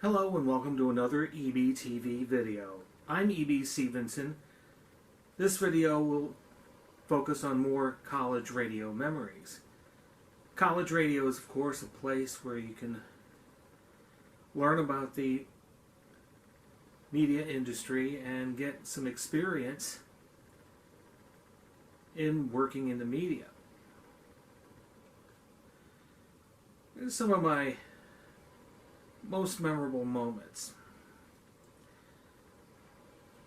Hello and welcome to another EBTV video. I'm EB Stevenson. This video will focus on more college radio memories. College radio is, of course, a place where you can learn about the media industry and get some experience in working in the media. Here's some of my most memorable moments.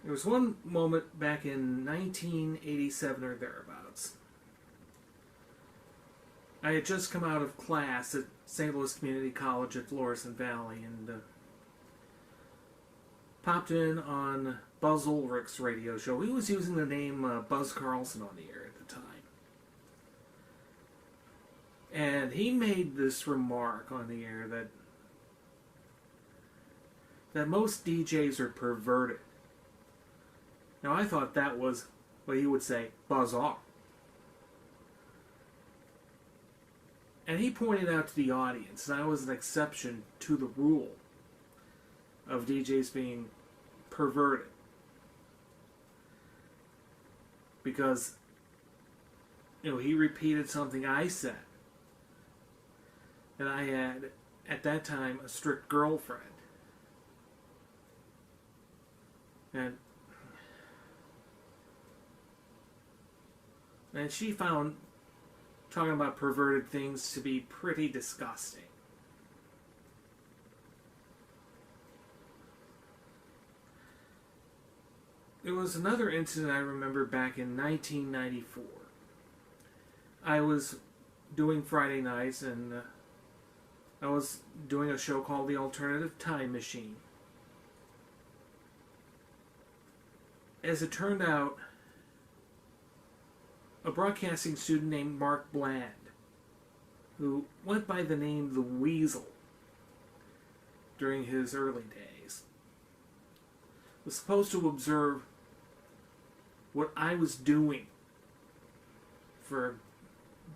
There was one moment back in 1987 or thereabouts. I had just come out of class at St. Louis Community College at Florissant Valley and popped in on Buzz Ulrich's radio show. He was using the name Buzz Carlson on the air at the time. And he made this remark on the air that most DJs are perverted. Now, I thought that was what he would say, buzz off. And he pointed out to the audience that I was an exception to the rule of DJs being perverted. Because, he repeated something I said. That I had, at that time, a strict girlfriend. And she found talking about perverted things to be pretty disgusting. There was another incident I remember back in 1994. I was doing Friday nights and I was doing a show called The Alternative Time Machine. As it turned out, a broadcasting student named Mark Bland, who went by the name The Weasel during his early days, was supposed to observe what I was doing for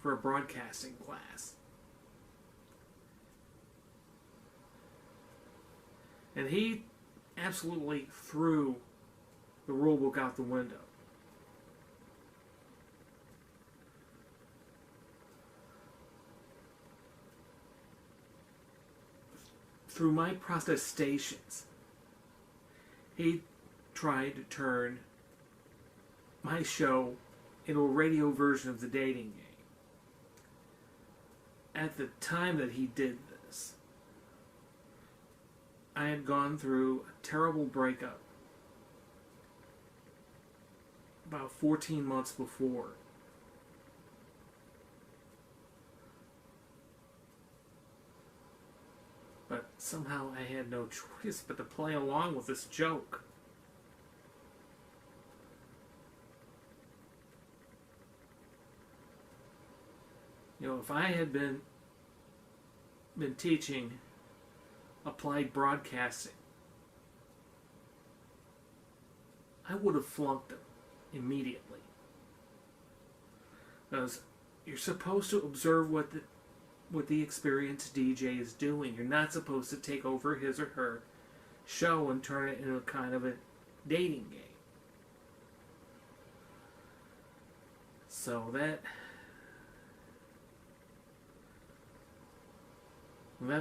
a broadcasting class. And he absolutely threw the rule book out the window. Through my protestations, he tried to turn my show into a radio version of the dating game. At the time that he did this, I had gone through a terrible breakup about 14 months before. But somehow I had no choice but to play along with this joke. If I had been teaching applied broadcasting, I would have flunked him immediately. Because you're supposed to observe what the experienced DJ is doing. You're not supposed to take over his or her show and turn it into a kind of a dating game. So that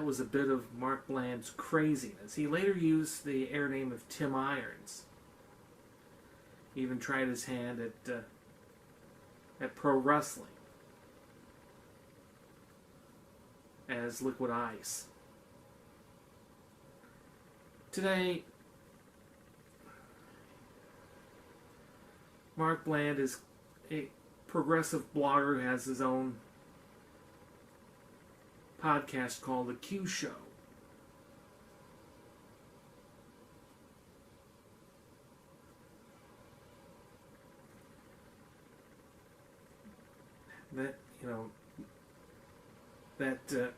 was a bit of Mark Bland's craziness. He later used the air name of Tim Irons. He even tried his hand at pro wrestling as Liquid Ice. Today, Mark Bland is a progressive blogger who has his own podcast called The Q Show. That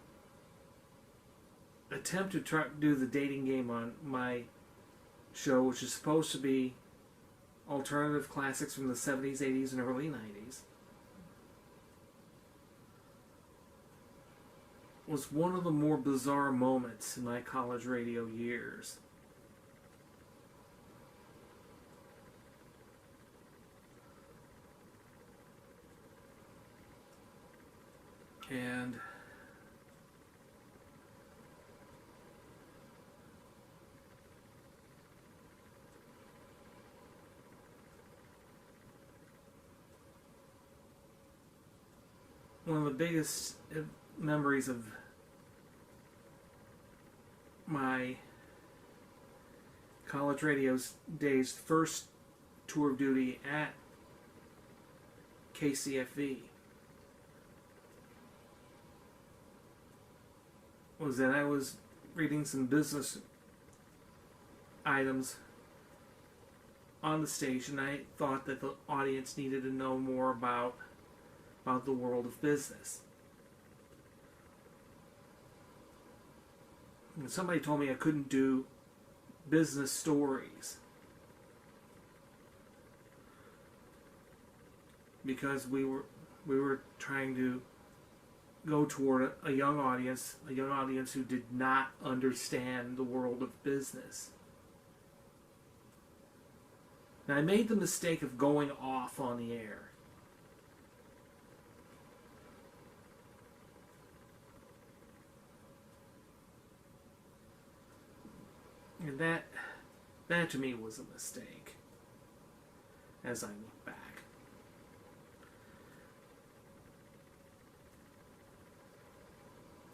attempt to try to do the dating game on my show, which is supposed to be alternative classics from the 70s, 80s, and early 90s, was one of the more bizarre moments in my college radio years. And one of the biggest memories of my college radio days, first tour of duty at KCFE, was that I was reading some business items on the station. I thought that the audience needed to know more about the world of business. And somebody told me I couldn't do business stories because we were trying to go toward a young audience who did not understand the world of business. And I made the mistake of going off on the air. And that to me was a mistake, as I look back.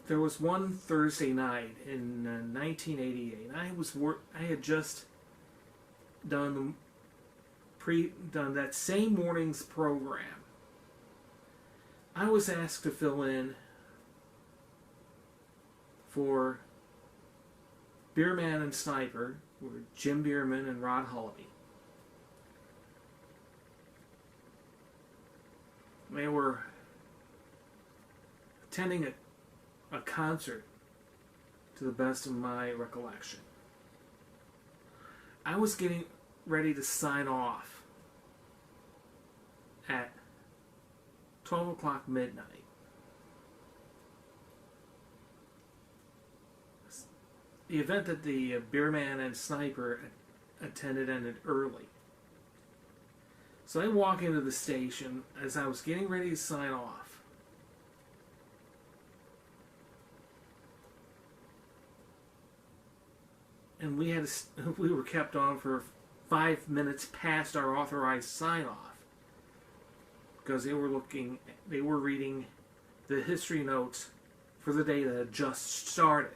There was one Thursday night in 1988. I had just done that same morning's program. I was asked to fill in for Beerman and Sniper, were Jim Bierman and Rod Hullaby. They were attending a concert, to the best of my recollection. I was getting ready to sign off at 12 o'clock midnight. The event that the Beerman and Sniper attended ended early. So I walk into the station as I was getting ready to sign off. And we were kept on for 5 minutes past our authorized sign-off because they were reading the history notes for the day that had just started.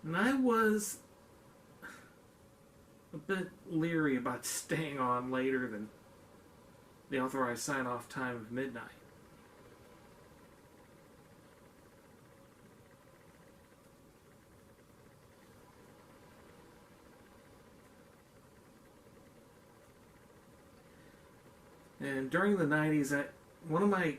And I was a bit leery about staying on later than the authorized sign-off time of midnight. And during the 90s, one of my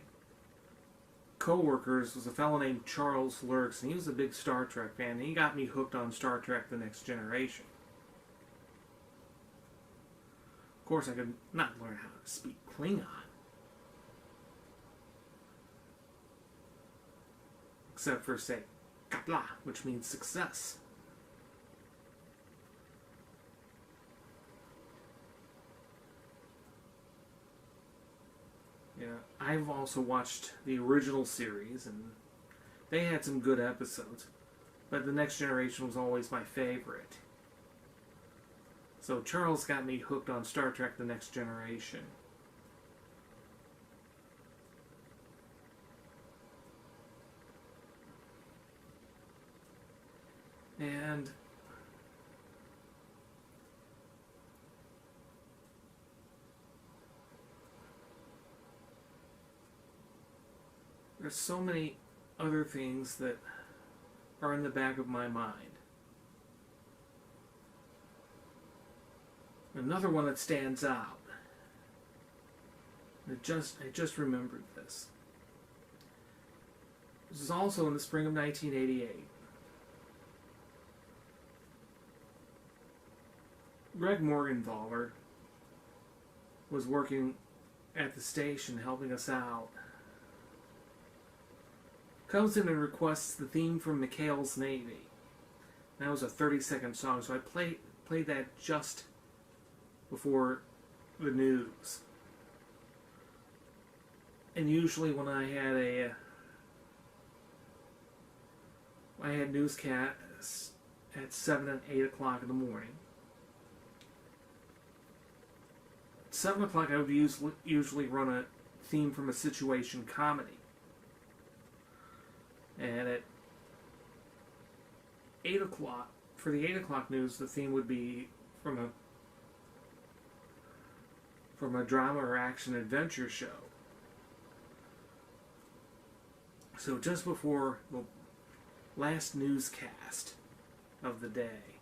co-workers was a fellow named Charles Lurks, and he was a big Star Trek fan, and he got me hooked on Star Trek The Next Generation. Of course, I could not learn how to speak Klingon. Except for, say, Kapla, which means success. Yeah, I've also watched the original series, and they had some good episodes, but The Next Generation was always my favorite. So Charles got me hooked on Star Trek The Next Generation. And there's so many other things that are in the back of my mind. Another one that stands out. I just remembered this. This is also in the spring of 1988. Greg Morgenthaler was working at the station helping us out comes in and requests the theme from McHale's Navy. That was a 30-second song, so I played that just before the news. And usually when I had newscasts at 7 and 8 o'clock in the morning. 7 o'clock I would usually run a theme from a situation comedy. And at 8 o'clock, for the 8 o'clock news, the theme would be from a drama or action adventure show. So just before the last newscast of the day,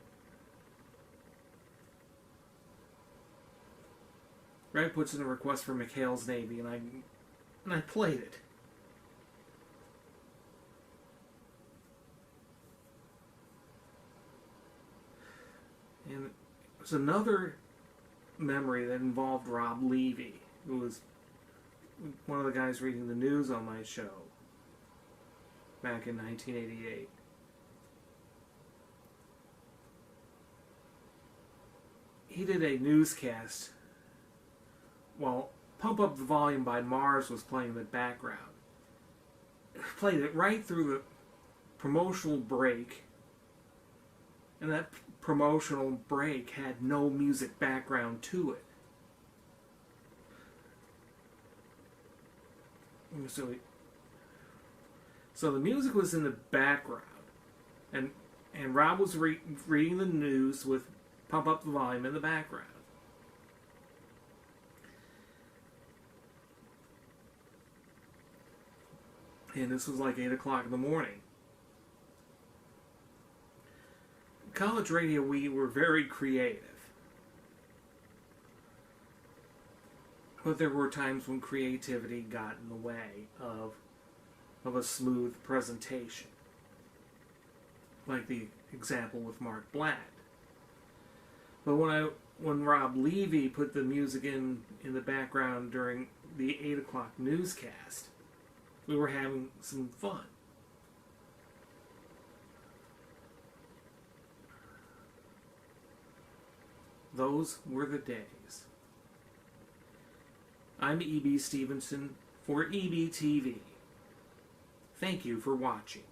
Ray puts in a request for McHale's Navy, and I played it. And it was another memory that involved Rob Levy, who was one of the guys reading the news on my show back in 1988. He did a newscast while Pump Up the Volume by Mars was playing in the background. Played it right through the promotional break, and that promotional break had no music background to it. So the music was in the background, and Rob was reading the news with Pump Up the Volume in the background. And this was like 8 o'clock in the morning. College radio, we were very creative. But there were times when creativity got in the way of a smooth presentation. Like the example with Mark Blatt. But when Rob Levy put the music in the background during the 8 o'clock newscast, we were having some fun. Those were the days. I'm E.B. Stevenson for EBTV. Thank you for watching.